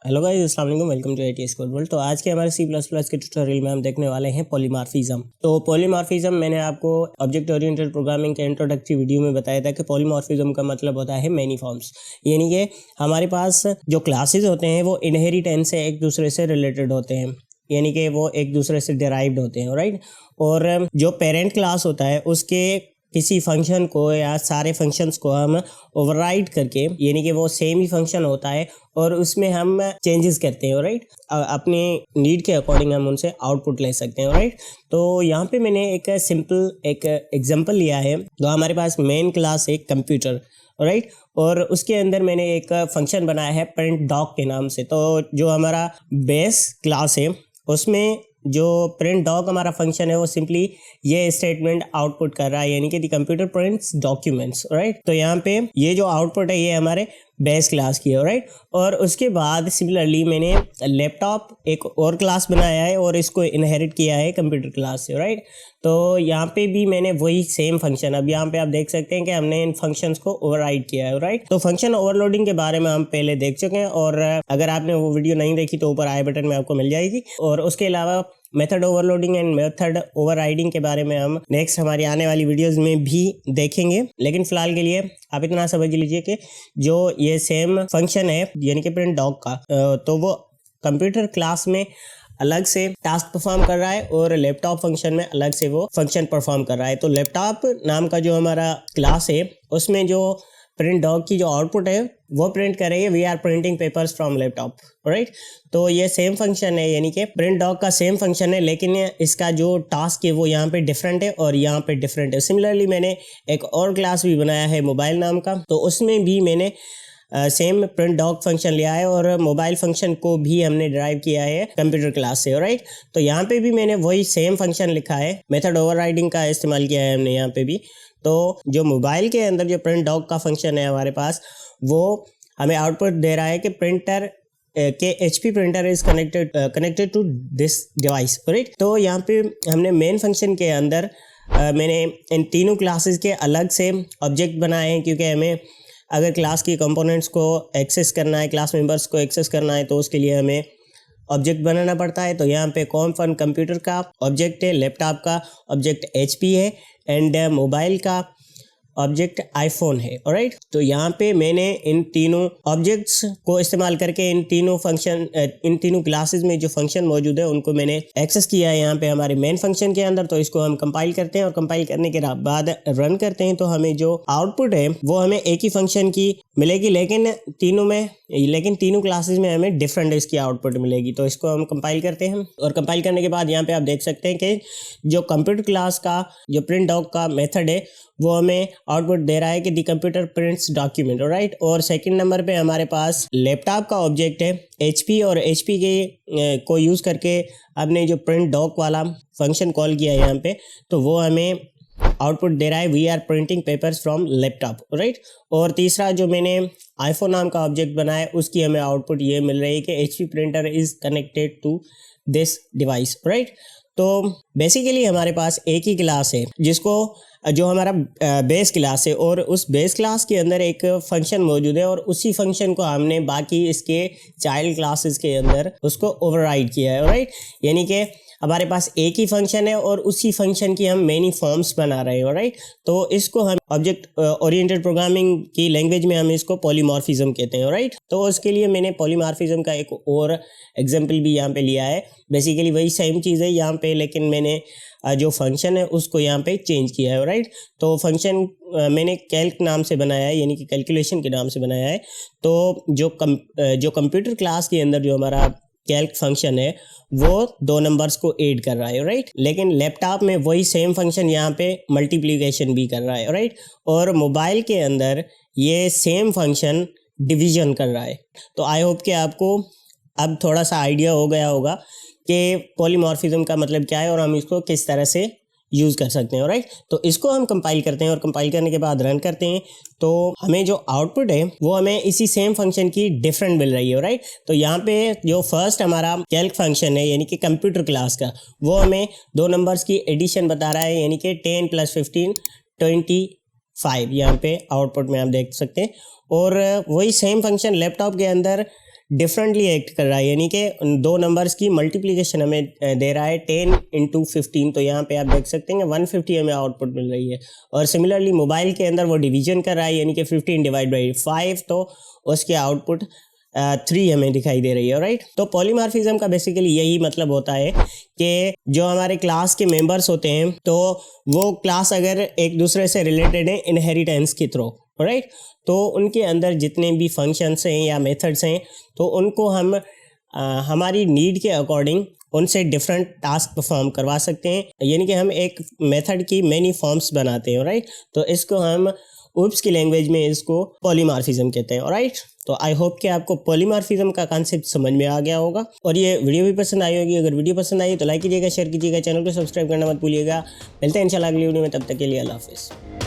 Hello guys, अस्सलाम वालेकुम। Welcome to ATS code world. तो आज के हमारे C++ के ट्यूटोरियल में हम देखने वाले हैं पॉलीमॉर्फिज्म। तो पॉलीमॉर्फिज्म मैंने आपको ऑब्जेक्ट ओरिएंटेड प्रोग्रामिंग के इंट्रोडक्टरी वीडियो में बताया था कि पॉलीमॉर्फिज्म का मतलब होता है मैनी फॉर्म्स। यानी कि हमारे पास जो क्लासेस होते हैं वो इनहेरिटेंस से एक दूसरे से रिलेटेड होते हैं, यानी कि वो एक दूसरे से डिराइव्ड होते हैं, राइट। और जो पेरेंट क्लास होता है उसके किसी फंक्शन को या सारे फंक्शंस को हम ओवरराइड करके, यानी कि वो सेम ही फंक्शन होता है और उसमें हम चेंजेस करते हैं, राइट। अपने नीड के अकॉर्डिंग हम उनसे आउटपुट ले सकते हैं, राइट। तो यहाँ पे मैंने एक सिंपल एक एग्जांपल लिया है। तो हमारे पास मेन क्लास है कंप्यूटर, राइट। और उसके अंदर मैंने एक फंक्शन बनाया है प्रिंट डॉक के नाम से। तो जो हमारा बेस क्लास है उसमें जो प्रिंट डॉक हमारा फंक्शन है वो सिंपली ये स्टेटमेंट आउटपुट कर रहा है, यानी कि the computer prints documents, right. तो यहाँ पे ये जो आउटपुट है ये हमारे बेस क्लास की है, राइट। और उसके बाद सिमिलरली मैंने लैपटॉप एक और क्लास बनाया है और इसको इनहेरिट किया है कंप्यूटर क्लास से, राइट। तो यहाँ पे भी मैंने वही सेम फंक्शन, अब यहाँ पे आप देख सकते हैं कि हमने इन फंक्शंस को ओवरराइड किया है, राइट। तो फंक्शन ओवरलोडिंग के बारे में हम पहले देख चुके हैं और अगर आपने वो वीडियो नहीं देखी तो ऊपर आई बटन में आपको मिल जाएगी। और उसके अलावा method overloading and method overriding के बारे में हम नेक्स्ट हमारी आने वाली वीडियोस में भी देखेंगे। लेकिन फिलहाल के लिए आप इतना समझ लीजिए कि जो ये सेम फंक्शन है यानी कि प्रिंट डॉग का, तो वो कंप्यूटर क्लास में अलग से टास्क परफॉर्म कर रहा है और लैपटॉप फंक्शन में अलग से वो फंक्शन परफॉर्म कर रहा है। तो लैपटॉप नाम का जो हमारा क्लास है उसमें जो प्रिंट डॉग की जो आउटपुट है वो प्रिंट करेंगे we are printing papers from laptop, right. तो ये सेम फंक्शन है, यानी कि प्रिंट डॉग का सेम फंक्शन है, लेकिन इसका जो टास्क है वो यहाँ पे डिफरेंट है और यहाँ पे डिफरेंट है। सिमिलरली मैंने एक और क्लास भी बनाया है मोबाइल नाम का, तो उसमें भी मैंने सेम प्रिंट डॉग फंक्शन लिया है और मोबाइल फंक्शन को भी हमने ड्राइव किया है कंप्यूटर क्लास से, राइट। तो यहाँ पे भी मैंने वही सेम फंक्शन लिखा है, मेथड ओवरराइडिंग का इस्तेमाल किया है हमने यहाँ पे भी। तो जो मोबाइल के अंदर जो प्रिंट डॉग का फंक्शन है हमारे पास, वो हमें आउटपुट दे रहा है कि प्रिंटर के HP printer is connected to this device, right. तो यहाँ पे हमने मेन फंक्शन के अंदर मैंने इन तीनों क्लासेस के अलग से ऑब्जेक्ट बनाए हैं, क्योंकि हमें अगर क्लास की कंपोनेंट्स को एक्सेस करना है, क्लास मेंबर्स को एक्सेस करना है, तो उसके लिए हमें ऑब्जेक्ट बनाना पड़ता है। तो यहाँ पे कॉमन कंप्यूटर का ऑब्जेक्ट है, लैपटॉप का ऑब्जेक्ट HP है एंड मोबाइल का ऑब्जेक्ट आईफोन है, राइट। तो यहाँ पे मैंने इन तीनों ऑब्जेक्ट्स को इस्तेमाल करके इन तीनों क्लासेस में जो फंक्शन मौजूद है उनको मैंने एक्सेस किया है यहाँ पे हमारे मेन फंक्शन के अंदर। तो इसको हम कंपाइल करते हैं और कंपाइल करने के बाद रन करते हैं, तो हमें जो आउटपुट है वो हमें एक ही फंक्शन की मिलेगी, लेकिन तीनों क्लासेस में हमें डिफरेंट इसकी आउटपुट मिलेगी। तो इसको हम कंपाइल करते हैं और कंपाइल करने के बाद यहाँ पे आप देख सकते हैं कि जो कंप्यूटर क्लास का जो प्रिंट डॉग का मेथड है वो हमें आउटपुट दे रहा है कि the computer prints document, right. और सेकंड नंबर पे हमारे पास लैपटॉप का ऑब्जेक्ट है HP, और HP के को यूज़ करके आपने जो प्रिंट डॉग वाला फंक्शन कॉल किया है यहाँ पे, तो वो हमें आउटपुट दे रहा है we are printing papers from laptop, right. और तीसरा जो मैंने आईफोन नाम का ऑब्जेक्ट बनाया है उसकी हमें आउटपुट ये मिल रही है कि HP printer is connected to this device, right. तो बेसिकली हमारे पास एक ही क्लास है जिसको जो हमारा बेस क्लास है, और उस बेस क्लास के अंदर एक फंक्शन मौजूद है और उसी फंक्शन को हमने बाकी इसके चाइल्ड क्लासेस के अंदर उसको ओवरराइड किया है, राइट। यानी कि हमारे पास एक ही फंक्शन है और उसी फंक्शन की हम मेनी फॉर्म्स बना रहे हैं, राइट। तो इसको हम ऑब्जेक्ट ओरिएंटेड प्रोग्रामिंग की लैंग्वेज में हम इसको पॉलीमॉर्फिज्म कहते हैं, राइट। तो उसके लिए मैंने पॉलीमॉर्फिज्म का एक और एग्जांपल भी यहाँ पे लिया है। बेसिकली वही सेम चीज़ है यहाँ पे, लेकिन मैंने जो फंक्शन है उसको यहाँ पे चेंज किया है, राइट। तो फंक्शन मैंने कैल्क नाम से बनाया है, यानी कि कैलकुलेशन के नाम से बनाया है। तो जो कंप्यूटर क्लास के अंदर जो हमारा कैल्क फंक्शन है वो 2 नंबर्स को ऐड कर रहा है, राइट। लेकिन लैपटॉप में वही सेम फंक्शन यहाँ पे मल्टीप्लिकेशन भी कर रहा है, राइट। और मोबाइल के अंदर ये सेम फंक्शन डिवीजन कर रहा है। तो आई होप कि आपको अब थोड़ा सा आइडिया हो गया होगा कि पॉलीमॉर्फिज्म का मतलब क्या है और हम इसको किस तरह से यूज़ कर सकते हैं, राइट। तो इसको हम कंपाइल करते हैं और कंपाइल करने के बाद रन करते हैं, तो हमें जो आउटपुट है वो हमें इसी सेम फंक्शन की डिफरेंट मिल रही है, राइट। तो यहाँ पे जो फर्स्ट हमारा कैल्क फंक्शन है यानी कि कंप्यूटर क्लास का, वो हमें 2 नंबर्स की एडिशन बता रहा है, यानी कि 10 + 15 25 यहाँ पे आउटपुट में आप देख सकते हैं। और वही सेम फंक्शन लैपटॉप के अंदर डिफरेंटली एक्ट कर रहा है, यानी कि दो नंबर्स की मल्टीप्लिकेशन हमें दे रहा है 10 × 15। तो यहाँ पे आप देख सकते हैं 150 हमें आउटपुट मिल रही है। और सिमिलरली मोबाइल के अंदर वो डिवीजन कर रहा है, यानी कि 15/5, तो उसके आउटपुट 3 हमें दिखाई दे रही है। राइट, तो पॉलीमॉर्फिज्म का बेसिकली यही मतलब होता है कि जो हमारे क्लास के मेंबर्स होते हैं तो वो क्लास अगर एक दूसरे से रिलेटेड है इनहेरिटेंस के थ्रू, राइट, तो उनके अंदर जितने भी फंक्शंस हैं या मेथड्स हैं तो उनको हम हमारी नीड के अकॉर्डिंग उनसे डिफरेंट टास्क परफॉर्म करवा सकते हैं, यानी कि हम एक मेथड की मैनी फॉर्म्स बनाते हैं। राइट, तो इसको हम UPS की लैंग्वेज में इसको पॉलीमॉर्फिज्म कहते हैं। राइट, तो आई होप कि आपको पॉलीमॉर्फिज्म का कॉन्सेप्ट समझ में आ गया होगा और ये वीडियो भी पसंद आई होगी। अगर वीडियो पसंद आई तो लाइक कीजिएगा, शेयर कीजिएगा, चैनल को सब्सक्राइब करना मत भूलिएगा। मिलते हैं इंशाल्लाह अगली वीडियो में, तब तक के लिए अल्लाह हाफिज़।